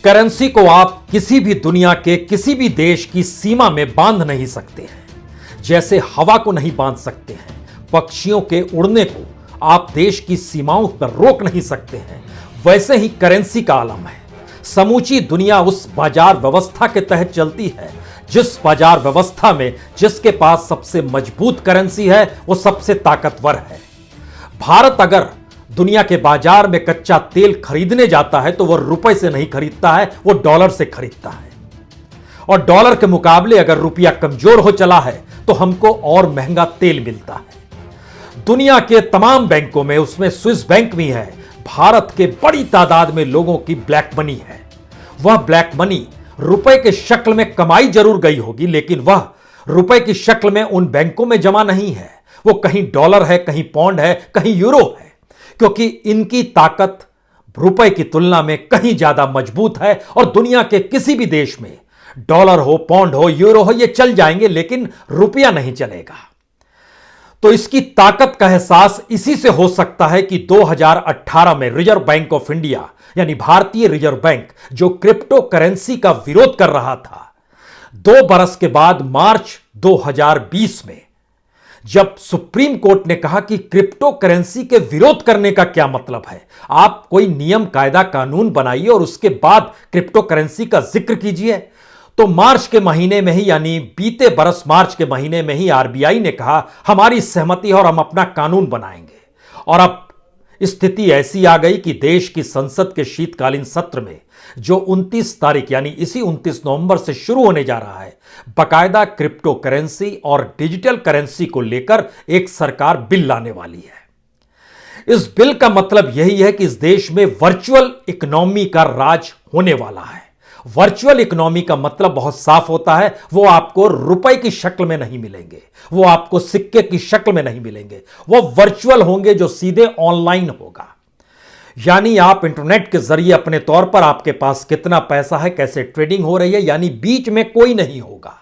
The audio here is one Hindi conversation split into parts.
करेंसी को आप किसी भी दुनिया के किसी भी देश की सीमा में बांध नहीं सकते हैं। जैसे हवा को नहीं बांध सकते हैं, पक्षियों के उड़ने को आप देश की सीमाओं पर रोक नहीं सकते हैं, वैसे ही करेंसी का आलम है। समूची दुनिया उस बाजार व्यवस्था के तहत चलती है जिस बाजार व्यवस्था में जिसके पास सबसे मजबूत करेंसी है वो सबसे ताकतवर है। भारत अगर दुनिया के बाजार में कच्चा तेल खरीदने जाता है तो वह रुपए से नहीं खरीदता है, वो डॉलर से खरीदता है। और डॉलर के मुकाबले अगर रुपया कमजोर हो चला है तो हमको और महंगा तेल मिलता है। दुनिया के तमाम बैंकों में, उसमें स्विस बैंक भी है, भारत के बड़ी तादाद में लोगों की ब्लैक मनी है। वह ब्लैक मनी रुपए के शक्ल में कमाई जरूर गई होगी, लेकिन वह रुपए की शक्ल में उन बैंकों में जमा नहीं है। वो कहीं डॉलर है, कहीं पौंड है, कहीं यूरो है, क्योंकि इनकी ताकत रुपए की तुलना में कहीं ज्यादा मजबूत है। और दुनिया के किसी भी देश में डॉलर हो, पौंड हो, यूरो हो, ये चल जाएंगे, लेकिन रुपया नहीं चलेगा। तो इसकी ताकत का एहसास इसी से हो सकता है कि 2018 में रिजर्व बैंक ऑफ इंडिया यानी भारतीय रिजर्व बैंक, जो क्रिप्टो करेंसी का विरोध कर रहा था, 2 बरस के बाद मार्च 2020 में जब सुप्रीम कोर्ट ने कहा कि क्रिप्टो करेंसी के विरोध करने का क्या मतलब है, आप कोई नियम कायदा कानून बनाइए और उसके बाद क्रिप्टो करेंसी का जिक्र कीजिए। तो मार्च के महीने में ही, यानी बीते बरस मार्च के महीने में ही आरबीआई ने कहा हमारी सहमति है और हम अपना कानून बनाएंगे। और अब स्थिति ऐसी आ गई कि देश की संसद के शीतकालीन सत्र में, जो 29 तारीख यानी इसी 29 नवंबर से शुरू होने जा रहा है, बकायदा क्रिप्टो करेंसी और डिजिटल करेंसी को लेकर एक सरकार बिल लाने वाली है। इस बिल का मतलब यही है कि इस देश में वर्चुअल इकोनॉमी का राज होने वाला है। वर्चुअल इकोनॉमी का मतलब बहुत साफ होता है, वो आपको रुपए की शक्ल में नहीं मिलेंगे, वो आपको सिक्के की शक्ल में नहीं मिलेंगे, वो वर्चुअल होंगे, जो सीधे ऑनलाइन होगा। यानी आप इंटरनेट के जरिए अपने तौर पर आपके पास कितना पैसा है, कैसे ट्रेडिंग हो रही है, यानी बीच में कोई नहीं होगा।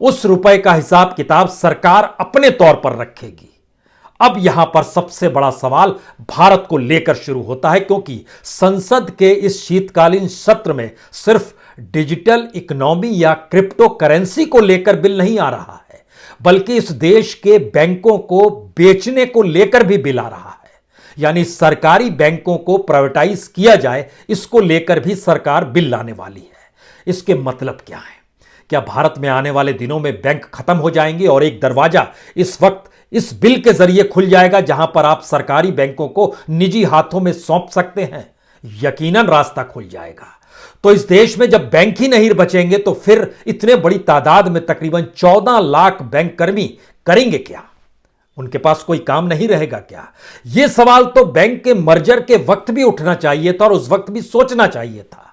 उस रुपए का हिसाब किताब सरकार अपने तौर पर रखेगी। अब यहां पर सबसे बड़ा सवाल भारत को लेकर शुरू होता है, क्योंकि संसद के इस शीतकालीन सत्र में सिर्फ डिजिटल इकोनॉमी या क्रिप्टो करेंसी को लेकर बिल नहीं आ रहा है, बल्कि इस देश के बैंकों को बेचने को लेकर भी बिल आ रहा है। यानी सरकारी बैंकों को प्राइवेटाइज किया जाए, इसको लेकर भी सरकार बिल लाने वाली है। इसके मतलब क्या है? क्या भारत में आने वाले दिनों में बैंक खत्म हो जाएंगे और एक दरवाजा इस वक्त इस बिल के जरिए खुल जाएगा जहां पर आप सरकारी बैंकों को निजी हाथों में सौंप सकते हैं? यकीनन रास्ता खुल जाएगा। तो इस देश में जब बैंक ही नहीं बचेंगे तो फिर इतने बड़ी तादाद में तकरीबन 14 लाख बैंक कर्मी करेंगे क्या? उनके पास कोई काम नहीं रहेगा क्या? यह सवाल तो बैंक के मर्जर के वक्त भी उठना चाहिए था और उस वक्त भी सोचना चाहिए था।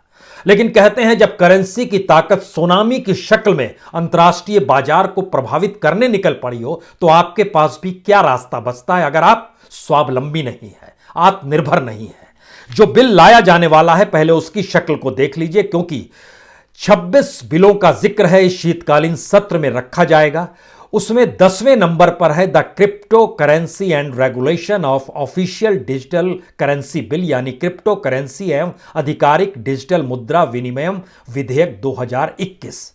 लेकिन कहते हैं जब करेंसी की ताकत सुनामी की शक्ल में अंतर्राष्ट्रीय बाजार को प्रभावित करने निकल पड़ी हो, तो आपके पास भी क्या रास्ता बचता है अगर आप स्वावलंबी नहीं है, आत्मनिर्भर नहीं है। जो बिल लाया जाने वाला है, पहले उसकी शक्ल को देख लीजिए, क्योंकि 26 बिलों का जिक्र है इस शीतकालीन सत्र में रखा जाएगा। उसमें 10वें नंबर पर है the crypto currency and regulation of official digital currency bill, यानी क्रिप्टो करेंसी एवं आधिकारिक डिजिटल मुद्रा विनिमय विधेयक 2021।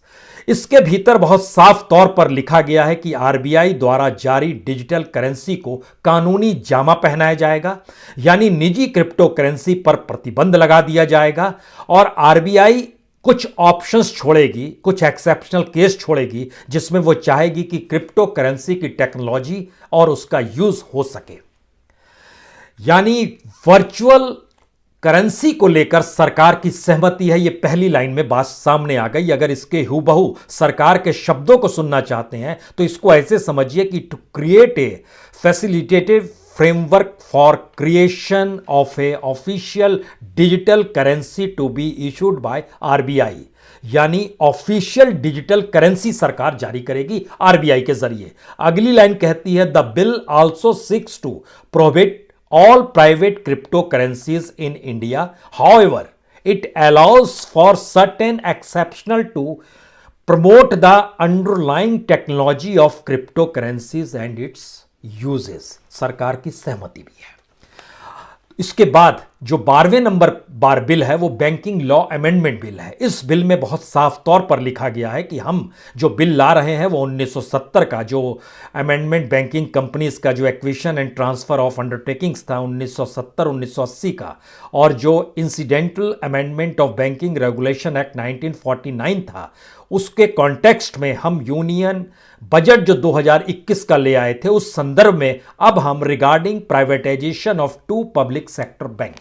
इसके भीतर बहुत साफ तौर पर लिखा गया है कि आरबीआई द्वारा जारी डिजिटल करेंसी को कानूनी जामा पहनाया जाएगा, यानी निजी क्रिप्टो करेंसी पर प्रतिबंध लगा दिया जाएगा। और आरबीआई कुछ ऑप्शंस छोड़ेगी, कुछ एक्सेप्शनल केस छोड़ेगी, जिसमें वो चाहेगी कि क्रिप्टो करेंसी की टेक्नोलॉजी और उसका यूज हो सके। यानी वर्चुअल करेंसी को लेकर सरकार की सहमति है, ये पहली लाइन में बात सामने आ गई। अगर इसके हूबहू सरकार के शब्दों को सुनना चाहते हैं तो इसको ऐसे समझिए कि to create a facilitated framework for creation of a official digital currency to be issued by RBI, यानी ऑफिशियल डिजिटल करेंसी सरकार जारी करेगी आरबीआई के जरिए। अगली लाइन कहती है the bill also seeks to prohibit all private cryptocurrencies in India. However, it allows for certain exceptional to promote the underlying technology of cryptocurrencies and its uses. सरकार की सहमति भी है। इसके बाद जो 12वें नंबर बार बिल है वो बैंकिंग लॉ अमेंडमेंट बिल है। इस बिल में बहुत साफ तौर पर लिखा गया है कि हम जो बिल ला रहे हैं वो 1970 का जो अमेंडमेंट बैंकिंग कंपनीज का जो acquisition and transfer of undertakings था 1970-1980 का, और जो incidental amendment of banking regulation act 1949 था, उसके कॉन्टेक्स्ट में हम यूनियन बजट जो 2021 का ले आए थे उस संदर्भ में अब हम regarding privatisation of 2 public sector bank,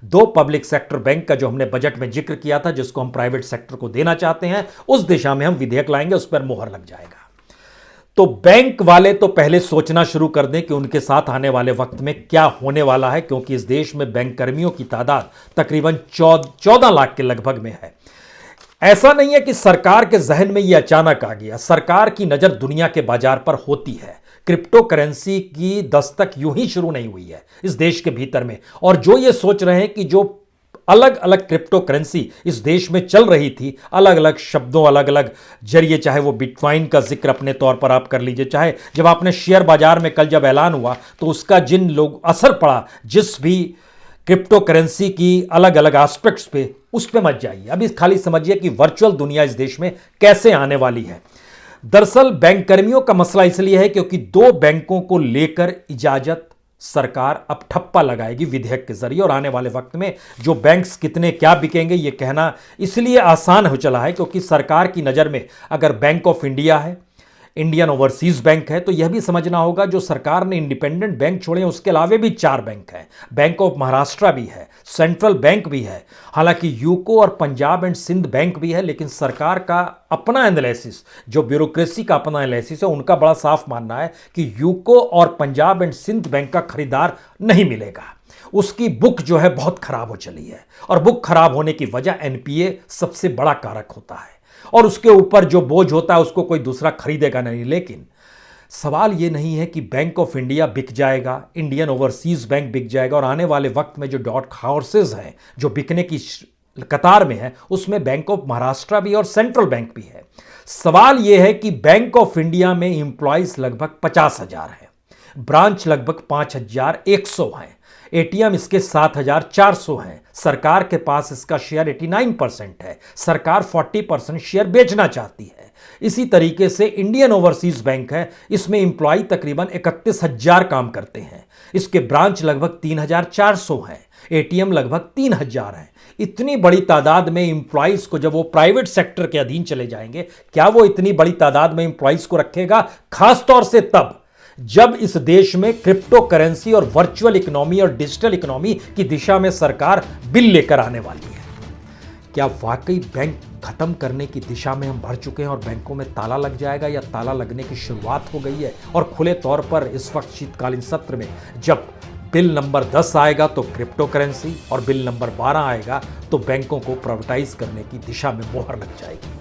2 public sector bank का जो हमने बजट में जिक्र किया था जिसको हम प्राइवेट सेक्टर को देना चाहते हैं, उस दिशा में हम विधेयक लाएंगे, उस पर मोहर लग जाएगा। तो बैंक वाले तो पहले सोचना शुरू कर दें कि उनके साथ आने वाले वक्त में क्या होने वाला है, क्योंकि इस देश में बैंक कर्मियों की तादाद तकरीबन 14 लाख के लगभग में है। ऐसा नहीं है कि सरकार के जहन में यह अचानक आ गया, सरकार की नजर दुनिया के बाजार पर होती है। क्रिप्टो करेंसी की दस्तक यूं ही शुरू नहीं हुई है इस देश के भीतर में, और जो ये सोच रहे हैं कि जो अलग अलग क्रिप्टो करेंसी इस देश में चल रही थी, अलग अलग शब्दों, अलग अलग जरिए, चाहे वो बिटकॉइन का जिक्र अपने तौर पर आप कर लीजिए, चाहे जब आपने शेयर बाजार में कल जब ऐलान हुआ तो उसका जिन लोग असर पड़ा, जिस भी क्रिप्टो करेंसी की अलग अलग एस्पेक्ट्स पे, उस पे मत जाइए। अभी खाली समझिए कि वर्चुअल दुनिया इस देश में कैसे आने वाली है। दरअसल बैंक कर्मियों का मसला इसलिए है क्योंकि 2 बैंकों को लेकर इजाजत सरकार अब ठप्पा लगाएगी विधेयक के जरिए, और आने वाले वक्त में जो बैंक्स कितने क्या बिकेंगे ये कहना इसलिए आसान हो चला है क्योंकि सरकार की नज़र में अगर बैंक ऑफ इंडिया है, इंडियन ओवरसीज बैंक है, तो यह भी समझना होगा जो सरकार ने इंडिपेंडेंट बैंक छोड़े हैं उसके अलावे भी 4 बैंक हैं। बैंक ऑफ महाराष्ट्र भी है, सेंट्रल बैंक भी है, हालांकि यूको और पंजाब एंड सिंध बैंक भी है, लेकिन सरकार का अपना एनालिसिस, जो ब्यूरोक्रेसी का अपना एनालिसिस है, उनका बड़ा साफ मानना है कि यूको और पंजाब एंड सिंध बैंक का खरीदार नहीं मिलेगा। उसकी बुक जो है बहुत खराब हो चली है, और बुक खराब होने की वजह एनपीए सबसे बड़ा कारक होता है, और उसके ऊपर जो बोझ होता है उसको कोई दूसरा खरीदेगा नहीं। लेकिन सवाल ये नहीं है कि बैंक ऑफ इंडिया बिक जाएगा, इंडियन ओवरसीज बैंक बिक जाएगा, और आने वाले वक्त में जो डॉट हाउसेज हैं जो बिकने की कतार में है उसमें बैंक ऑफ महाराष्ट्र भी और सेंट्रल बैंक भी है। सवाल यह है कि बैंक ऑफ इंडिया में एम्प्लॉइज लगभग 50,000 हैं, ब्रांच लगभग 5,100 हैं, एटीएम इसके 7,400 हैं, सरकार के पास इसका शेयर 89% है, सरकार 40% शेयर बेचना चाहती है। इसी तरीके से इंडियन ओवरसीज बैंक है, इसमें एम्प्लॉय तकरीबन 31,000 काम करते हैं, इसके ब्रांच लगभग 3,400 हैं, एटीएम लगभग 3,000 हैं। इतनी बड़ी तादाद में एम्प्लॉइज को जब वो प्राइवेट सेक्टर के अधीन चले जाएंगे, क्या वो इतनी बड़ी तादाद में एम्प्लॉइज को रखेगा? खासतौर से तब जब इस देश में क्रिप्टो करेंसी और वर्चुअल इकोनॉमी और डिजिटल इकोनॉमी की दिशा में सरकार बिल लेकर आने वाली है। क्या वाकई बैंक खत्म करने की दिशा में हम बढ़ चुके हैं और बैंकों में ताला लग जाएगा, या ताला लगने की शुरुआत हो गई है? और खुले तौर पर इस वक्त शीतकालीन सत्र में जब बिल नंबर 10 आएगा तो क्रिप्टो करेंसी, और बिल नंबर 12 आएगा तो बैंकों को प्राइवेटाइज करने की दिशा में मोहर लग जाएगी।